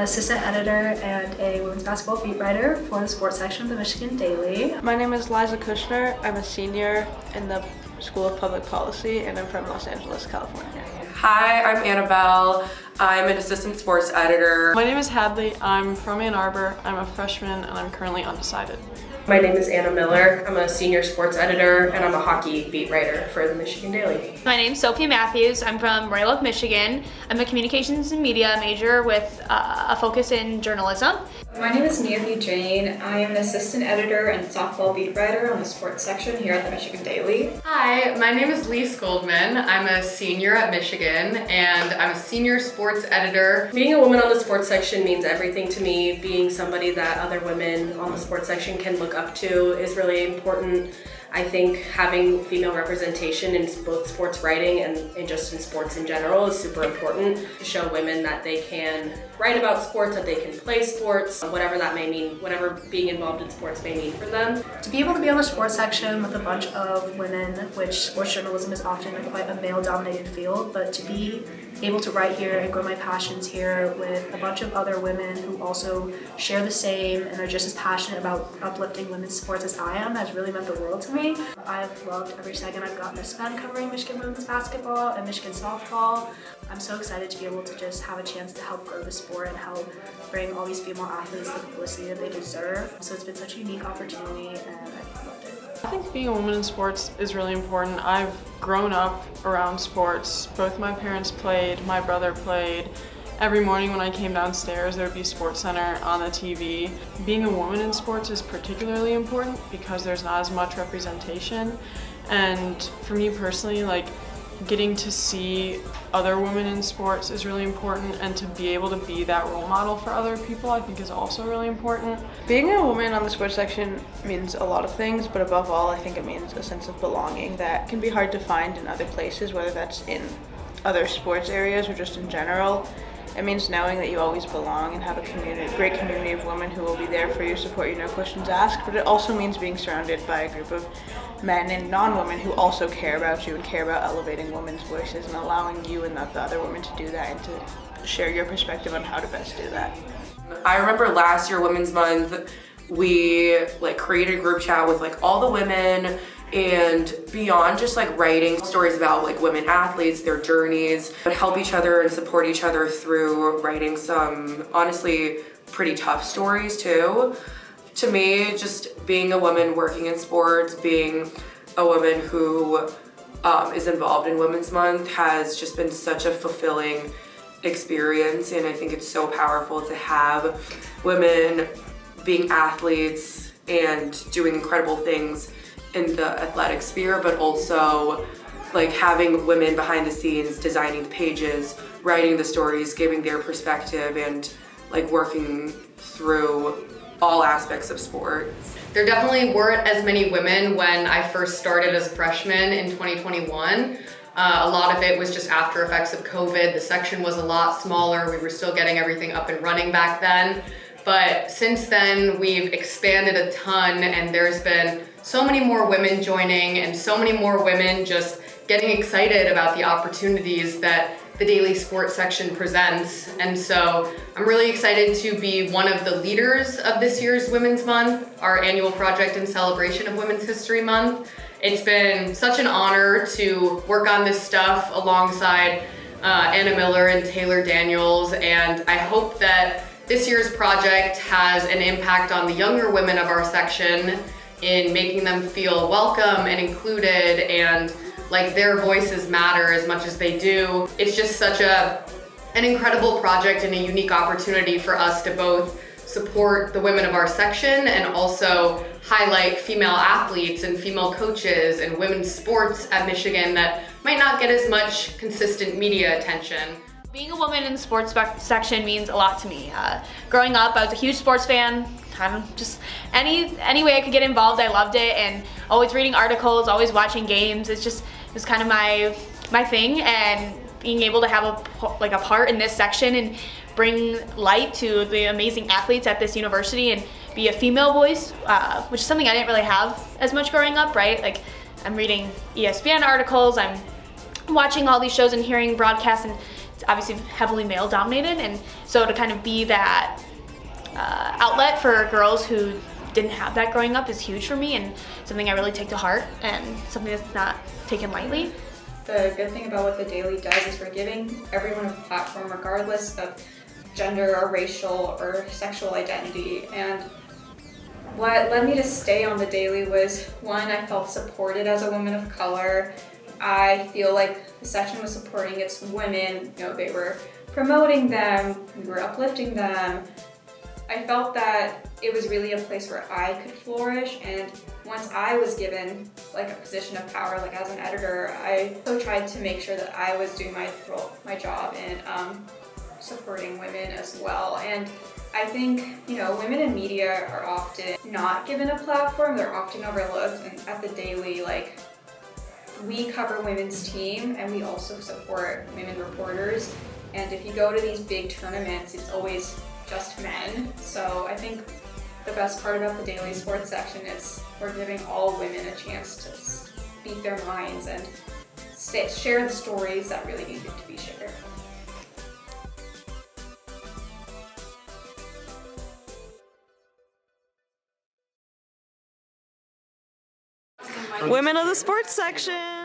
assistant editor and a women's basketball beat writer for the sports section of the Michigan Daily. My name is Lila Kushner. I'm a senior in the School of Public Policy and I'm from Los Angeles, California. Hi, I'm Annabelle. I'm an assistant sports editor. My name is Hadley. I'm from Ann Arbor. I'm a freshman and I'm currently undecided. My name is Anna Miller. I'm a senior sports editor and I'm a hockey beat writer for the Michigan Daily. My name's Sophie Matthews. I'm from Wright, Michigan. I'm a communications and media major with a focus in journalism. My name is Yi-Ting. I am an assistant editor and softball beat writer on the sports section here at the Michigan Daily. Hi, my name is Lee Skoldman. I'm a senior at Michigan and I'm a senior sports editor. Being a woman on the sports section means everything to me. Being somebody that other women on the sports section can look up to is really important. I think having female representation in both sports writing and just in sports in general is super important to show women that they can write about sports, that they can play sports, whatever that may mean, whatever being involved in sports may mean for them. To be able to be on the sports section with a bunch of women, which sports journalism is often quite a male-dominated field, but to be able to write here and grow my passions here with a bunch of other women who also share the same and are just as passionate about uplifting women's sports as I am has really meant the world to me. I've loved every second I've gotten to spend covering Michigan women's basketball and Michigan softball. I'm so excited to be able to just have a chance to help grow the sport and help bring all these female athletes the publicity that they deserve. So it's been such a unique opportunity and I've loved it. I think being a woman in sports is really important. I've grown up around sports. Both my parents played, my brother played. Every morning when I came downstairs, there would be Sports Center on the TV. Being a woman in sports is particularly important because there's not as much representation. And for me personally, getting to see other women in sports is really important, and to be able to be that role model for other people I think is also really important. Being a woman on the sports section means a lot of things, but above all, I think it means a sense of belonging that can be hard to find in other places, whether that's in other sports areas or just in general. It means knowing that you always belong and have a great community of women who will be there for you, support you, no questions asked. But it also means being surrounded by a group of men and non-women who also care about you and care about elevating women's voices and allowing you and the other women to do that and to share your perspective on how to best do that. I remember last year, Women's Month, we created a group chat with all the women, and beyond just writing stories about women athletes, their journeys, but help each other and support each other through writing some honestly pretty tough stories too. To me, just being a woman working in sports, being a woman who is involved in Women's Month has just been such a fulfilling experience, and I think it's so powerful to have women being athletes and doing incredible things in the athletic sphere, but also having women behind the scenes designing the pages, writing the stories, giving their perspective, and working through all aspects of sports. There definitely weren't as many women when I first started as a freshman in 2021. A lot of it was just after effects of COVID. The section was a lot smaller. We were still getting everything up and running back then. But since then, we've expanded a ton, and there's been so many more women joining and so many more women just getting excited about the opportunities that the daily sports section presents. And so I'm really excited to be one of the leaders of this year's Women's Month, our annual project in celebration of Women's History Month. It's been such an honor to work on this stuff alongside Anna Miller and Taylor Daniels, and I hope that this year's project has an impact on the younger women of our section in making them feel welcome and included and their voices matter as much as they do. It's just such an incredible project and a unique opportunity for us to both support the women of our section and also highlight female athletes and female coaches and women's sports at Michigan that might not get as much consistent media attention. Being a woman in the sports section means a lot to me. Growing up, I was a huge sports fan. Just any way I could get involved, I loved it, and always reading articles, always watching games. It was kind of my thing, and being able to have a part in this section and bring light to the amazing athletes at this university and be a female voice, which is something I didn't really have as much growing up, right? I'm reading ESPN articles, I'm watching all these shows and hearing broadcasts, and it's obviously heavily male dominated, and so to kind of be that outlet for girls who didn't have that growing up is huge for me, and something I really take to heart, and something that's not taken lightly. The good thing about what the Daily does is we're giving everyone a platform regardless of gender or racial or sexual identity. And what led me to stay on the Daily was, one, I felt supported as a woman of color. I feel like the section was supporting its women, they were promoting them, we were uplifting them. I felt that it was really a place where I could flourish, and once I was given like a position of power, like as an editor, I also tried to make sure that I was doing my job in supporting women as well. And I think, women in media are often not given a platform, they're often overlooked, and at the Daily, we cover women's team and we also support women reporters. And if you go to these big tournaments, it's always just men. So I think the best part about the Daily Sports section is we're giving all women a chance to speak their minds and share the stories that really needed to be shared. Women of the sports section.